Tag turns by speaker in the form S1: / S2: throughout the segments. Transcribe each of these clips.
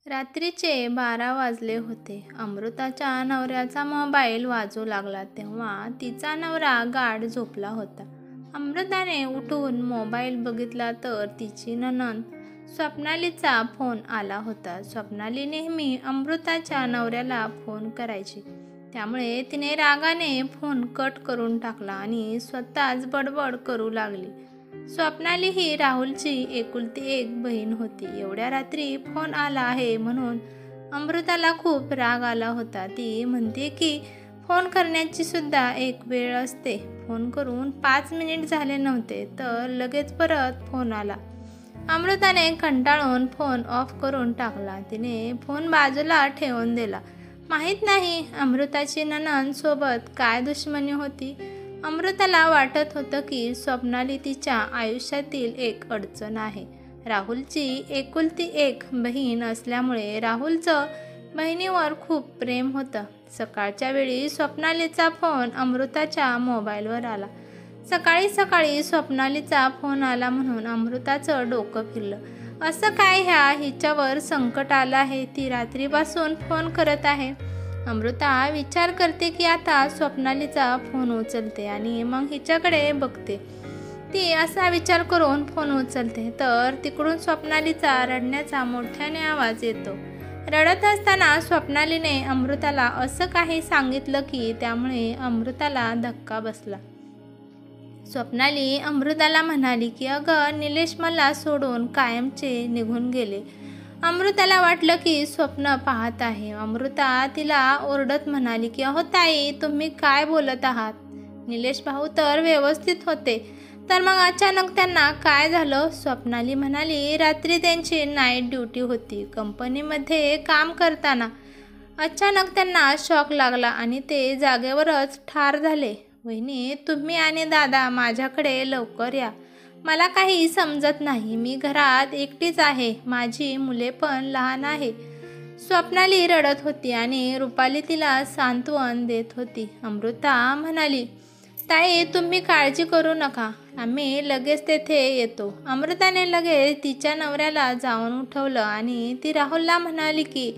S1: रात्रीचे 12 वाजले होते. अमृताच्या नवऱ्याचा मोबाईल वाजू लागला तेव्हा तिचा नवरा गाढ झोपला होता. अमृताने उठून मोबाईल बघितला तर तिची नणंद स्वप्नालीचा फोन आला होता. स्वप्नाली नेहमी अमृताच्या नवऱ्याला फोन करायची, त्यामुळे तिने रागाने फोन कट करून टाकला आणि स्वतःच बडबड करू लागली. स्वप्नाली ही राहुलची एकुलती एक बहीण होती. एवढ्या रात्री फोन आला आहे म्हणून अमृताला खूप राग आला होता. ती म्हणते की फोन करण्याची सुद्धा एक वेळ असते. फोन करून 5 मिनिट झाले नव्हते तर लगेच परत फोन आला. अमृताने कंटाळून फोन ऑफ करून टाकला. तिने फोन बाजूला ठेवून दिला. माहीत नाही अमृताची नणंद सोबत काय दुश्मनी होती. अमृताला वाटत होतं की स्वप्नाली तिच्या आयुष्यातील एक अडचण आहे. राहुलची एकुलती एक बहीण असल्यामुळे राहुलचं बहिणीवर खूप प्रेम होतं. सकाळच्या वेळी स्वप्नालीचा फोन अमृताच्या मोबाईलवर आला. सकाळी सकाळी स्वप्नालीचा फोन आला म्हणून अमृताचं डोकं फिरलं. असं काय हिच्यावर संकट आलं आहे? ती रात्रीपासून फोन करत आहे. अमृता विचार करते की आता स्वप्नालीचा फोन उचलते आणि मग हिच्याकडे बघते. ती असा विचार करून फोन उचलते तर तिकडून स्वप्नालीचा रडण्याचा मोठ्याने आवाज येतो. रडत असताना स्वप्नालीने अमृताला असं काही सांगितलं की त्यामुळे अमृताला धक्का बसला. स्वप्नाली अमृताला म्हणाली की अगं निलेश मला सोडून कायमचे निघून गेले. अमृताला वाटलं की स्वप्न पाहत आहे. अमृता तिला ओरडत म्हणाली की अहो ताई, तुम्ही काय बोलत आहात? निलेश भाऊ तर व्यवस्थित होते, तर मग अचानक त्यांना काय झालं? स्वप्नाली म्हणाली रात्री त्यांची नाईट ड्युटी होती. कंपनीमध्ये काम करताना अचानक त्यांना शॉक लागला आणि ते जागेवरच ठार झाले. वहिनी, तुम्ही आणि दादा माझ्याकडे लवकर या. मला काही समजत नाही. मी घरात एकटीच आहे. माझी मुले पण लहान आहे. स्वप्नाली रडत होती आणि रुपाली तिला सांत्वन देत होती. अमृता म्हणाली ताई, तुम्ही काळजी करू नका, आम्ही लगेच तेथे येतो. अमृताने लगेच तिच्या नवऱ्याला जाऊन उठवलं आणि ती राहुलला म्हणाली की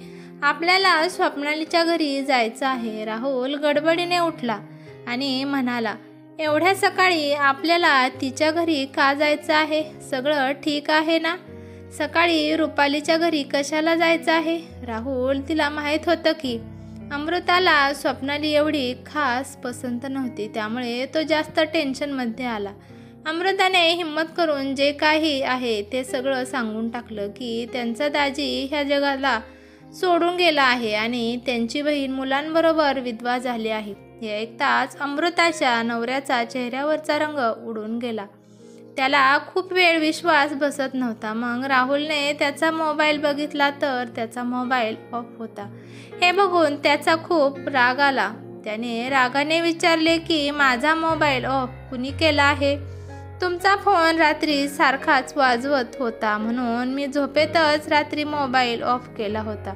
S1: आपल्याला स्वप्नालीच्या घरी जायचं आहे. राहुल गडबडीने उठला आणि म्हणाला एवढ्या सकाळी आपल्याला तिच्या घरी का जायचं आहे? सगळं ठीक आहे ना? सकाळी रुपालीच्या घरी कशाला जायचं आहे? राहुल तिला माहीत होतं की अमृताला स्वप्नाली एवढी खास पसंत नव्हती, त्यामुळे तो जास्त टेन्शनमध्ये आला. अमृताने हिम्मत करून जे काही आहे ते सगळं सांगून टाकलं की त्यांचा दाजी ह्या जगाला सोडून गेला आहे आणि त्यांची बहीण मुलांबरोबर विधवा झाली आहे. हे ऐकताच अमृताच्या नवऱ्याचा चेहऱ्यावरचा रंग उडून गेला. त्याला खूप वेळ विश्वास बसत नव्हता. मग राहुलने त्याचा मोबाईल बघितला तर त्याचा मोबाईल ऑफ होता. हे बघून त्याचा खूप राग आला. त्याने रागाने विचारले की माझा मोबाईल ऑफ कुणी केला आहे? तुमचा फोन रात्री सारखाच वाजवत होता म्हणून मी झोपेतच रात्री मोबाईल ऑफ केला होता.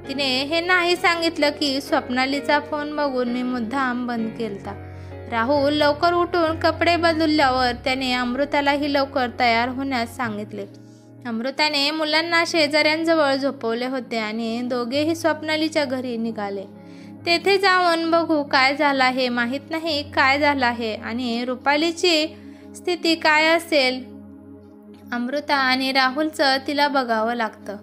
S1: तिने हे नाही सांगितलं की स्वप्नालीचा फोन बघून मी मुद्दाम बंद केलता. राहुल लवकर उठून कपडे बदलल्यावर त्याने अमृतालाही लवकर तयार होण्यास सांगितले. अमृताने मुलांना शेजाऱ्यांजवळ झोपवले होते आणि दोघेही स्वप्नालीच्या घरी निघाले. तेथे जाऊन बघू काय झालं आहे. माहीत नाही काय झालं आहे आणि रुपालीची स्थिती काय असेल. अमृता आणि राहुलचं तिला बघावं लागतं.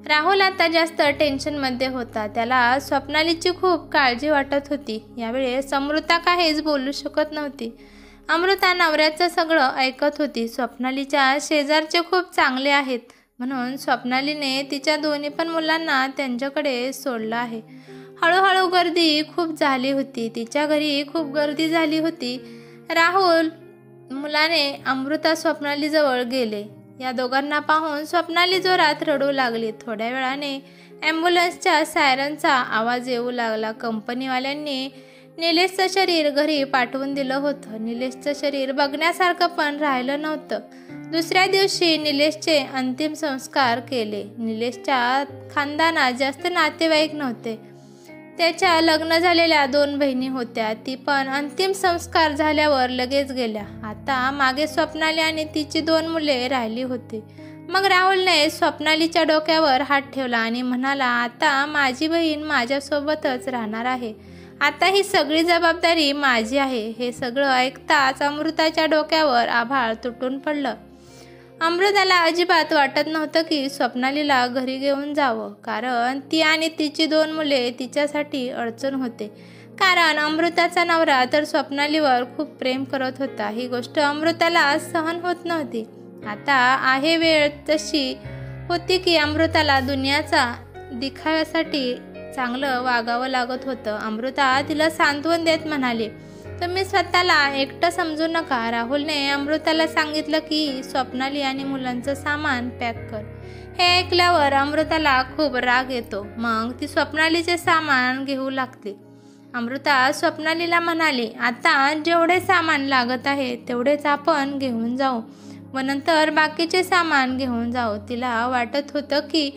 S1: राहुल आता जास्त टेन्शनमध्ये होता. त्याला स्वप्नालीची खूप काळजी वाटत होती. यावेळेस अमृता काहीच बोलू शकत नव्हती. अमृता नवऱ्याचं सगळं ऐकत होती. स्वप्नालीच्या शेजारचे खूप चांगले आहेत म्हणून स्वप्नालीने तिच्या दोन्ही पण मुलांना त्यांच्याकडे सोडलं आहे. हळूहळू गर्दी खूप झाली होती. तिच्या घरी खूप गर्दी झाली होती. राहुल मुलाने अमृता स्वप्नालीजवळ गेले. या दोघांना पाहून स्वप्नाली जोरात रडू लागली. थोड्या वेळाने ॲम्ब्युलन्सच्या सायरनचा आवाज येऊ लागला. कंपनीवाल्यांनी निलेशचं शरीर घरी पाठवून दिलं होतं. निलेशचं शरीर बघण्यासारखं पण राहिलं नव्हतं. दुसऱ्या दिवशी निलेशचे अंतिम संस्कार केले. निलेशच्या खानदानात जास्त नातेवाईक नव्हते. त्याच्या लग्न झालेल्या 2 बहिणी होत्या. ती पण अंतिम संस्कार झाल्यावर लगेच गेल्या. आता मागे स्वप्नाली आणि तिची 2 मुले राहिली होती. मग राहुलने स्वप्नालीच्या डोक्यावर हात ठेवला आणि म्हणाला, आता माझी बहीण माझ्यासोबतच राहणार आहे. आता ही सगळी जबाबदारी माझी आहे. हे सगळं ऐकताच अमृताच्या डोक्यावर आभाळ तुटून पडलं. अमृताला अजिबात वाटत नव्हतं की स्वप्नालीला घरी घेऊन जावं, कारण ती आणि तिची 2 मुले तिच्यासाठी अडचण होते. कारण अमृताचा नवरा तर स्वप्नालीवर खूप प्रेम करत होता. ही गोष्ट अमृताला सहन होत नव्हती. आता आहे वेळ तशी होती की अमृताला दुनियाचा दिखाव्यासाठी चांगलं वागावं लागत होतं. अमृता तिला सांत्वन देत म्हणाली, तुम्ही स्वतःला एकटं समजू नका. राहुलने अमृताला सांगितलं की स्वप्नाली आणि मुलांचं सामान पॅक कर. हे ऐकल्यावर अमृताला खूप राग येतो. मग ती स्वप्नालीचे सामान घेऊ लागली. अमृता स्वप्नालीला म्हणाली, आता जेवढे सामान लागत आहे तेवढेच आपण घेऊन जाऊ व नंतर बाकीचे सामान घेऊन जाऊ. तिला वाटत होतं की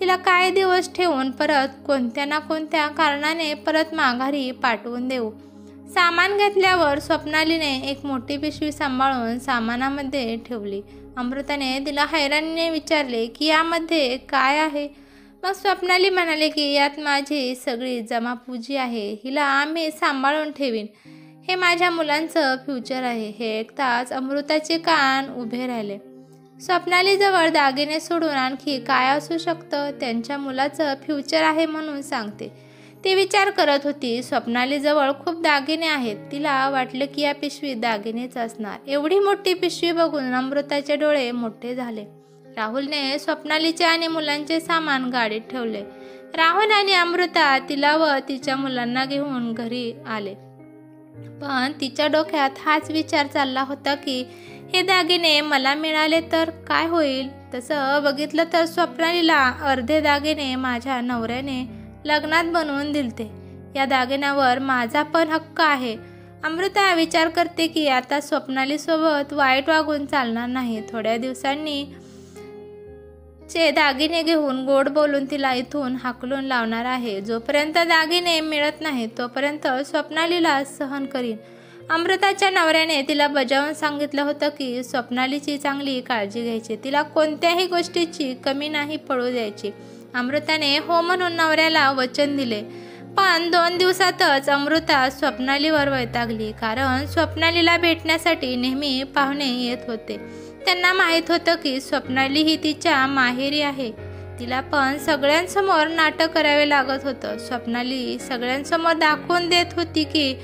S1: तिला काही दिवस ठेवून परत कोणत्या ना कोणत्या कारणाने परत माघारी पाठवून देऊ. सामान घेतल्यावर स्वप्नालीने एक मोठी पिशवी सांभाळून सामानामध्ये ठेवली. अमृताने तिला हैराणीने विचारले की यामध्ये काय आहे. मग स्वप्नाली म्हणाले की यात माझी सगळी जमापुंजी आहे. हिला आम्ही सांभाळून ठेवीन. हे माझ्या मुलांचं फ्युचर आहे. हे ऐकताच अमृताचे कान उभे राहिले. स्वप्नालीजवळ दागिने सोडून आणखी काय असू शकतं. त्यांच्या मुलाचं फ्युचर आहे म्हणून सांगते. ती विचार करत होती. स्वप्नालीजवळ खूप दागिने आहेत. तिला वाटलं की या पिशवीत दागिनेच असणार. एवढी मोठी पिशवी बघून अमृताचे डोळे मोठे झाले. राहुलने स्वप्नालीचे आणि मुलांचे सामान गाडीत ठेवले. राहुल आणि अमृता तिला व तिच्या मुलांना घेऊन घरी आले. पण तिच्या डोक्यात हाच विचार चालला होता की हे दागिने मला मिळाले तर काय होईल. तसं बघितलं तर स्वप्नालीला अर्धे दागिने माझ्या नवऱ्याने लग्नात बनवून दिलते. या दागिन्यावर माझा पण हक्क आहे. अमृता विचार करते की आता स्वप्नालीसोबत वाईट वागून चालणार नाही. थोड्या दिवसांनी चे दागिने घेऊन गोड बोलून तिला इथून हाकलून लावणार आहे. जोपर्यंत दागिने मिळत नाही तोपर्यंत स्वप्नालीला सहन करीन. अमृताच्या नवऱ्याने तिला बजावून सांगितलं होतं की स्वप्नालीची चांगली काळजी घ्यायची. तिला कोणत्याही गोष्टीची कमी नाही पडू द्यायची. अमृताने हो म्हणून नवऱ्याला वचन दिले. पण 2 दिवसातच अमृता स्वप्नालीवर वैतागली. कारण स्वप्नालीला भेटण्यासाठी नेहमी पाहुणे येत होते. त्यांना माहीत होतं की स्वप्नाली ही तिच्या माहेरी आहे. तिला पण सगळ्यांसमोर नाटक करावे लागत होतं. स्वप्नाली सगळ्यांसमोर दाखवून देत होती की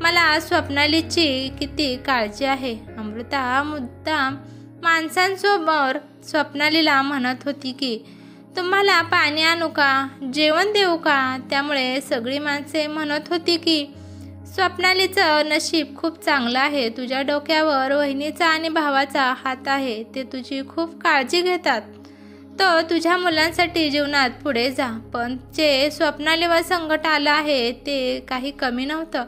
S1: मला स्वप्नालीची किती काळजी आहे. अमृता मुद्दाम माणसांसमोर स्वप्नालीला म्हणत होती की तुम्हाला पाणी आणू का, जेवण देऊ का. त्यामुळे सगळी माणसे म्हणत होती की स्वप्नालीचं नशीब खूप चांगलं आहे. तुझ्या डोक्यावर वहिनीचा आणि भावाचा हात आहे. ते तुझी खूप काळजी घेतात. तो तुझ्या मुलांसाठी जीवनात पुढे जा. पण जे स्वप्नालीवर संकट आलं आहे ते काही कमी नव्हतं.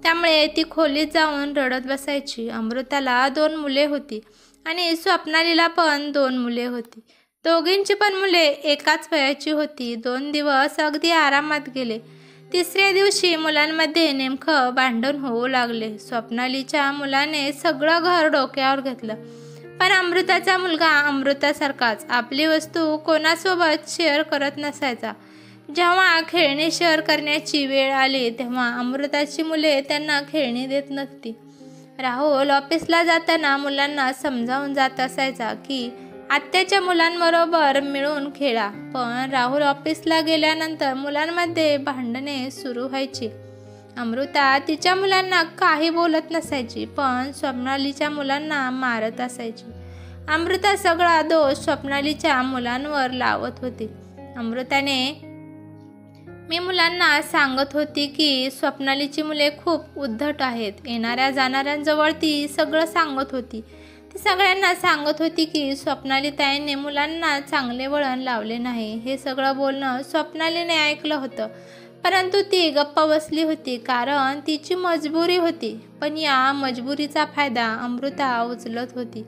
S1: त्यामुळे ती खोलीत जाऊन रडत बसायची. अमृताला 2 मुले होती आणि स्वप्नालीला पण 2 मुले होती. दोघींची पण मुले एकाच वयाची होती. 2 दिवस अगदी आरामात गेले. 3ऱ्या दिवशी मुलांमध्ये नेमकं भांडण होऊ लागले. स्वप्नालीच्या मुलाने सगळं घर डोक्यावर घेतलं. पण अमृताचा मुलगा अमृतासारखाच आपली वस्तू कोणासोबत शेअर करत नसायचा. जेव्हा खेळणी शेअर करण्याची वेळ आली तेव्हा अमृताची मुले त्यांना खेळणी देत नव्हती. राहुल ऑफिसला जाताना मुलांना समजावून जात असायचा की आत्याच्या मुलांबरोबर मिळून खेळा. पण राहुल ऑफिसला गेल्यानंतर मुलांमध्ये भांडणे सुरू व्हायची. अमृता तिच्या मुलांना काही बोलत नसायची, पण स्वप्नालीच्या मुलांना मारत असायची. अमृता सगळा दोष स्वप्नालीच्या मुलांवर लावत होती. अमृताने मी मुलांना सांगत होती की स्वप्नालीची मुले खूप उद्धट आहेत. येणाऱ्या जाणाऱ्यांजवळ ती सगळं सांगत होती. ती सगळ्यांना सांगत होती की स्वप्नाली ताईंनी मुलांना चांगले वळण लावले नाही. हे सगळं बोलणं स्वप्नालीने ऐकलं होतं, परंतु ती गप्प बसली होती कारण तिची मजबुरी होती. पण या मजबुरीचा फायदा अमृता उचलत होती.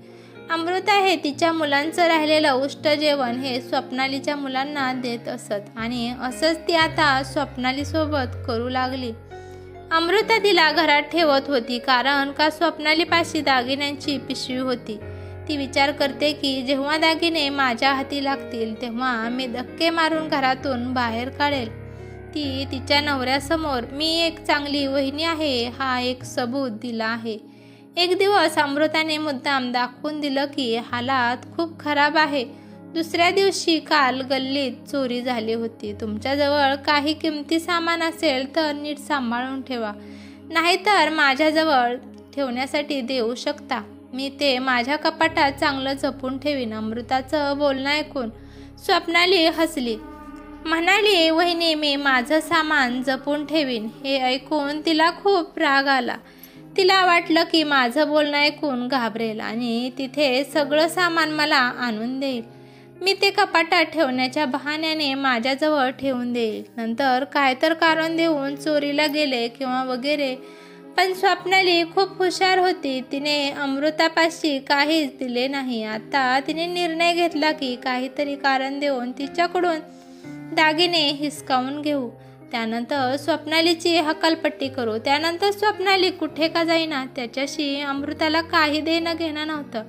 S1: अमृता हे तिच्या मुलांचं राहिलेलं उष्ट जेवण हे स्वप्नालीच्या मुलांना देत असत आणि असंच ती आता स्वप्नालीसोबत करू लागली. अमृता तिला घरात ठेवत होती कारण का स्वप्नालीपाशी दागिन्यांची पिशवी होती. ती विचार करते की जेव्हा दागिने माझ्या हाती लागतील तेव्हा मी धक्के मारून घरातून बाहेर काढेल. ती तिच्या नवऱ्यासमोर मी एक चांगली वहिनी आहे हा एक सबूत दिला आहे. एक दिवस अमृताने मुद्दाम दाखवून दिलं की हालात खूप खराब आहे. दुसऱ्या दिवशी काल गल्लीत चोरी झाली होती. तुमच्याजवळ काही किमती सामान असेल तर नीट सांभाळून ठेवा, नाहीतर माझ्याजवळ ठेवण्यासाठी देऊ शकता. मी ते माझ्या कपाटात चांगलं जपून ठेवीन. अमृताचं बोलणं ऐकून स्वप्नाली हसली, म्हणाली, वहिनी मी माझं सामान जपून ठेवीन. हे ऐकून तिला खूप राग आला. तिला वाटलं की माझं बोलणं ऐकून घाबरेल आणि तिथे सगळं सामान मला आणून देईल. मी ते कपाटात ठेवण्याच्या बहाण्याने माझ्याजवळ ठेवून देईल. नंतर काय तर कारण देऊन चोरीला गेले किंवा वगैरे. पण स्वप्नाली खूप हुशार होती. तिने अमृतापाशी काहीच दिले नाही. आता तिने निर्णय घेतला की काहीतरी कारण देऊन तिच्याकडून दागिने हिसकावून घेऊ. त्यानंतर स्वप्नालीची हकालपट्टी करू. त्यानंतर स्वप्नाली कुठे का जाईना त्याच्याशी अमृताला काही देणं घेणं नव्हतं,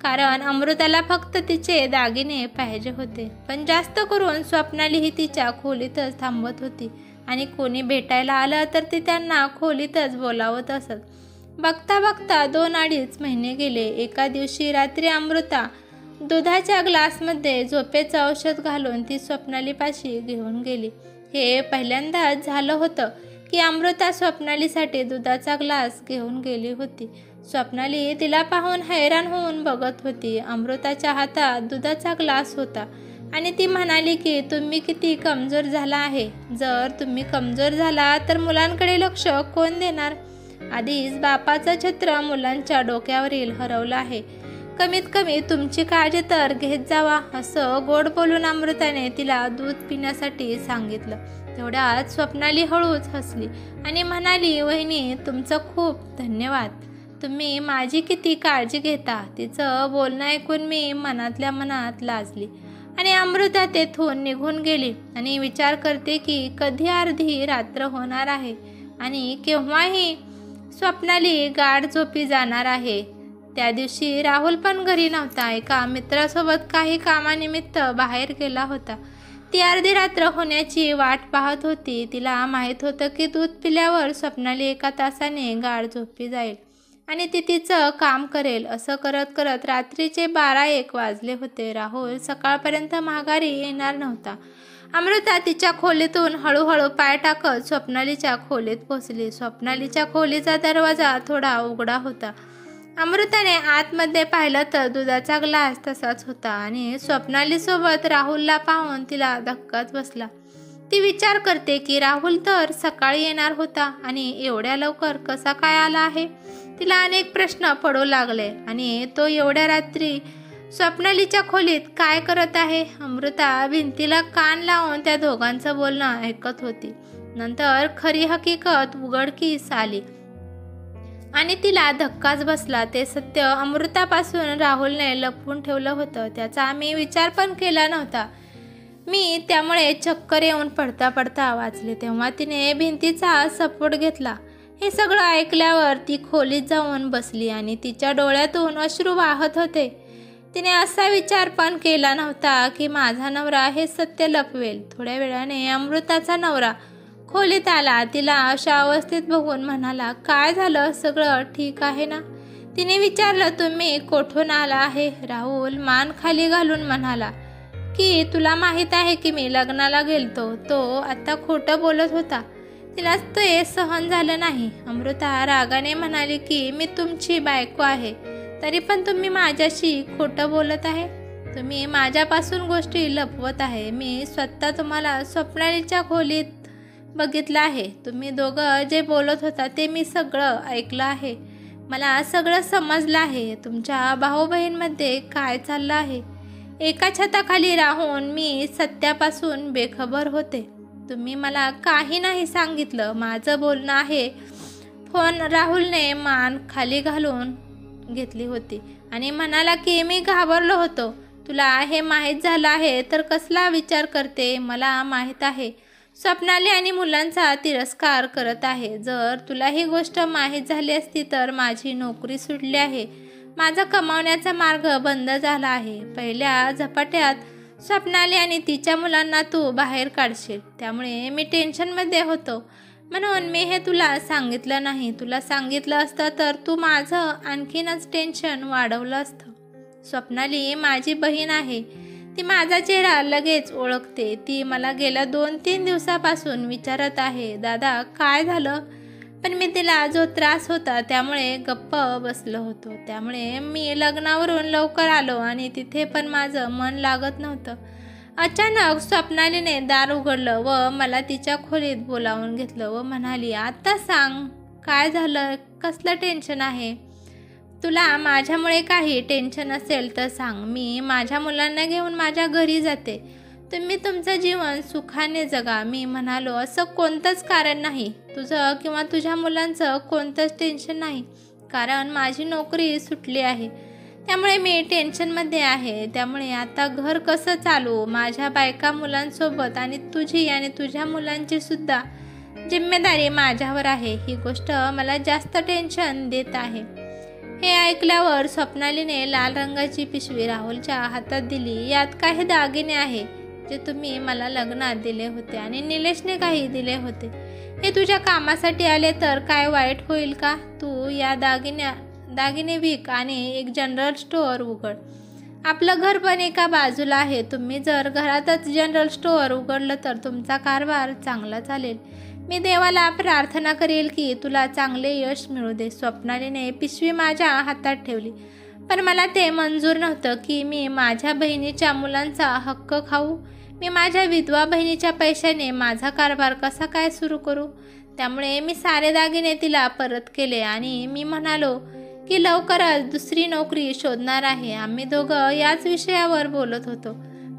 S1: कारण अमृताला फक्त तिचे दागिने पाहिजे होते. पण जास्त करून स्वप्नाली ही तिच्या खोलीतच थांबत होती आणि कोणी भेटायला आलं तर ती त्यांना खोलीतच बोलावत असत. बघता बघता 2-2.5 महिने गेले. एका दिवशी रात्री अमृता दुधाच्या ग्लासमध्ये झोपेचं औषध घालून ती स्वप्नालीपाशी घेऊन गेली. हे पहिल्यांदाच झालं होतं की अमृता स्वप्नालीसाठी दुधाचा ग्लास घेऊन गेली होती. स्वप्नाली तिला पाहून हैराण होऊन बघत होती. अमृताच्या हातात दुधाचा ग्लास होता आणि ती म्हणाली की तुम्ही किती कमजोर झाला आहे. जर तुम्ही कमजोर झाला तर मुलांकडे लक्ष कोण देणार? आधीच बापाचं छत्र मुलांच्या डोक्यावरील हरवलं आहे. कमीत कमी तुमची काळजी तर घेत जावा. असं गोड बोलून अमृताने तिला दूध पिण्यासाठी सांगितलं. तेवढ्यात स्वप्नाली हळूच हसली आणि म्हणाली, वहिनी तुमचं खूप धन्यवाद. तुम्ही माझी किती काळजी घेता. तिचं बोलणं ऐकून मी मनातल्या मनात लाजली आणि अमृता तेथून निघून गेली आणि विचार करते की कधी अर्धी रात्र होणार आहे आणि केव्हाही स्वप्नाली गाढ झोपी जाणार आहे. त्या दिवशी राहुल पण घरी नव्हता. एका मित्रासोबत काही कामानिमित्त बाहेर गेला होता. ती अर्धी रात्र होण्याची वाट पाहत होती. तिला माहीत होतं की दूध पिल्यावर स्वप्नाली 1 तासाने गाढ झोपी जाईल आणि ती तिचं काम करेल. असं करत करत रात्रीचे 12-1 वाजले होते. राहुल सकाळपर्यंत माघारी येणार नव्हता. अमृता तिच्या खोलीतून हळूहळू पाय टाकत स्वप्नालीच्या खोलीत पोहोचली. स्वप्नालीच्या खोलीचा दरवाजा थोडा उघडा होता. अमृताने आतमध्ये पाहिलं तर दुधाचा ग्लास तसाच होता आणि स्वप्नालीसोबत राहुलला पाहून तिला धक्काच बसला. ती विचार करते की राहुल तर सकाळी येणार होता आणि एवढ्या लवकर कसा काय आला आहे. तिला अनेक प्रश्न पडू लागले आणि तो एवढ्या रात्री स्वप्नालीच्या खोलीत काय करत आहे. अमृता भिंतीला कान लावून त्या दोघांचं बोलणं ऐकत होती. नंतर खरी हकीकत उघडकीस आली आणि तिला धक्काच बसला. ते सत्य अमृतापासून राहुलने लपवून ठेवलं होतं. त्याचा आम्ही विचार पण केला नव्हता. मी त्यामुळे चक्कर येऊन पडता पडता वाचले. तेव्हा तिने भिंतीचा सपोर्ट घेतला. हे सगळं ऐकल्यावर ती खोलीत जाऊन बसली आणि तिच्या डोळ्यातून अश्रू वाहत होते. तिने असा विचार पण केला नव्हता की माझा नवरा हे सत्य लपवेल. थोड्या वेळाने अमृताचा नवरा खोलीत आला. तिला अशा अवस्थेत बघून म्हणाला, काय झालं, सगळं ठीक आहे ना? तिने विचारलं, तुम्ही कोठून आला आहे? राहुल मान खाली घालून म्हणाला की तुला माहीत आहे की मी लग्नाला गेलतो. तो आता खोटं बोलत होता. तिला ते सहन झालं नाही. अमृता रागाने म्हणाली की मी तुमची बायको आहे, तरी पण तुम्ही माझ्याशी खोटं बोलत आहे. तुम्ही माझ्यापासून गोष्टी लपवत आहे. मी स्वतः तुम्हाला स्वप्नालीच्या खोलीत बघितलं आहे. तुम्ही दोघं जे बोलत होता ते मी सगळं ऐकलं आहे. मला सगळं समजलं आहे. तुमच्या भाऊ बहीणमध्ये काय चाललं आहे. एका छताखाली राहून मी सत्यापासून बेखबर होते. तुम्ही मला काही नाही सांगितलं. माझं बोलणं आहे. फोन राहुलने मान खाली घालून घेतली होती आणि म्हणाला की मी घाबरलो होतो. तुला हे माहीत झालं आहे तर कसला विचार करते. मला माहीत आहे स्वप्नाली आणि मुलांचा तिरस्कार करत आहे. जर तुला ही गोष्ट माहीत झाली असती तर माझी नोकरी सुटली आहे. माझा कमावण्याचा मार्ग बंद झाला आहे. पहिल्या झपाट्यात स्वप्नाली आणि तिच्या मुलांना तू बाहेर काढशील, त्यामुळे मी टेन्शनमध्ये होतो. म्हणून मी हे तुला सांगितलं नाही. तुला सांगितलं असतं तर तू माझं आणखीनच टेन्शन वाढवलं असतं. स्वप्नाली माझी बहीण आहे. ती माझा चेहरा लगेच ओळखते. ती मला गेल्या 2-3 दिवसापासून विचारत आहे, दादा काय झालं? पण मी तिला जो त्रास होता त्यामुळे गप्प बसलो होतो. त्यामुळे मी लग्नावरून लवकर आलो आणि तिथे पण माझं मन लागत नव्हतं. अचानक स्वप्नालीने दार उघडलं व मला तिच्या खोलीत बोलावून घेतलं व म्हणाली, आता सांग काय झालं? कसलं टेन्शन आहे तुला? माझ्यामुळे काही टेन्शन असेल तर सांग. मी माझ्या मुलांना घेऊन माझ्या घरी जाते. तुम्ही तुमचं जीवन सुखाने जगा. मी म्हणालो, असं कोणतंच कारण नाही. तुझं किंवा तुझ्या मुलांचं कोणतंच टेन्शन नाही, कारण माझी नोकरी सुटली आहे. त्यामुळे मी टेन्शनमध्ये आहे. त्यामुळे आता घर कसं चालू? माझ्या बायका मुलांसोबत आणि तुझी आणि तुझ्या मुलांची सुद्धा जिम्मेदारी माझ्यावर आहे. ही गोष्ट मला जास्त टेन्शन देत आहे. हे ऐकल्यावर स्वप्नालीने लाल रंगाची पिशवी राहुलच्या हातात दिली. यात काही दागिने आहे जे तुम्ही मला लग्नात दिले होते आणि निलेशने काही दिले होते. हे तुझ्या कामासाठी आले तर काय वाईट होईल का? तू या दागिने विक आणि एक जनरल स्टोअर उघड. आपलं घर पण एका बाजूला आहे. तुम्ही जर घरातच जनरल स्टोअर उघडलं तर तुमचा कारभार चांगला चालेल. मी देवाला प्रार्थना करेल की तुला चांगले यश मिळू दे. स्वप्नालीने पिशवी माझ्या हातात ठेवली, पण मला ते मंजूर नव्हतं की मी माझ्या बहिणीच्या मुलांचा हक्क खाऊ. मी माझ्या विधवा बहिणीच्या पैशाने माझा कारभार कसा काय सुरू करू? त्यामुळे मी सारे दागिने तिला परत केले आणि मी म्हणालो की लवकरच दुसरी नोकरी शोधणार आहे. आम्ही दोघं याच विषयावर बोलत होतो.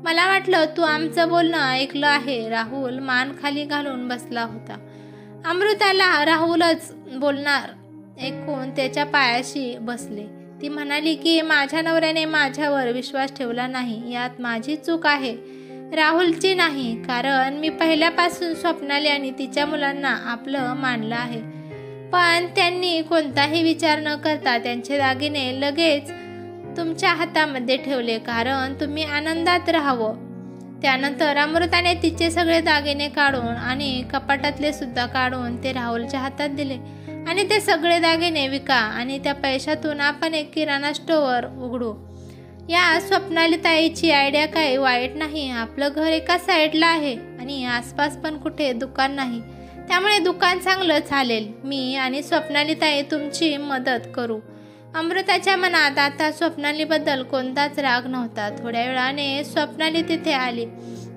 S1: मला वाटलं तू आमचं बोलणं ऐकलं आहे. राहुल मान खाली घालून बसला होता. अमृताला राहुलच बोलणार ऐकून त्याच्या पायाशी बसले. ती म्हणाली की माझ्या नवऱ्याने माझ्यावर विश्वास ठेवला नाही. यात माझी चूक आहे, राहुलची नाही. कारण मी पहिल्यापासून स्वप्नाली आणि तिच्या मुलांना आपलं मानलं आहे. पण त्यांनी कोणताही विचार न करता त्यांचे दागिने लगेच तुमच्या हातामध्ये ठेवले, कारण तुम्ही आनंदात राहावं. त्यानंतर अमृताने तिचे सगळे दागिने काढून आणि कपाटातले सुद्धा काढून ते राहुलच्या हातात दिले आणि ते सगळे दागिने विका आणि त्या पैशातून आपण एक किराणा स्टोअर उघडू. या स्वप्नाली ताईची आयडिया काही वाईट नाही. आपलं घर एका साईडला आहे आणि आसपास पण कुठे दुकान नाही, त्यामुळे दुकान चांगलं चालेल. मी आणि स्वप्नाली ताई तुमची मदत करू. अमृताच्या मनात आता स्वप्नालीबद्दल कोणताच राग नव्हता. थोड्या वेळाने स्वप्नाली तिथे आली.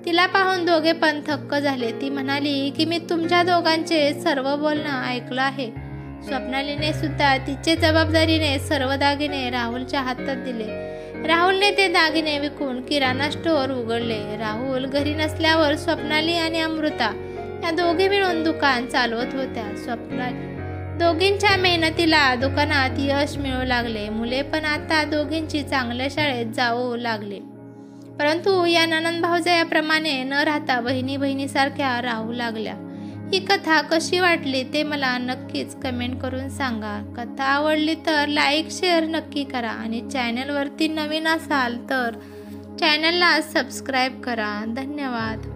S1: तिला पाहून दोघे पण थक्क झाले. ती म्हणाली की मी तुमच्या दोघांचे सर्व बोलणं ऐकलं आहे. स्वप्नालीने सुद्धा तिचे जबाबदारीने सर्व दागिने राहुलच्या हातात दिले. राहुलने ते दागिने विकून किराणा स्टोअर उघडले. राहुल घरी नसल्यावर स्वप्नाली आणि अमृता या दोघे मिळून दुकान चालवत होत्या. स्वप्नाली दोघींच्या मेहनतीला दुकानात यश मिळू लागले. मुले पण आता दोघींची चांगल्या शाळेत जाऊ लागले. परंतु या नणंद भावजयाप्रमाणे न राहता बहिणी बहिणीसारख्या राहू लागल्या. ही कथा कशी वाटली ते मला नक्कीच कमेंट करून सांगा. कथा आवडली तर लाईक शेअर नक्की करा आणि चॅनलवरती नवीन असाल तर चॅनलला सबस्क्राईब करा. धन्यवाद.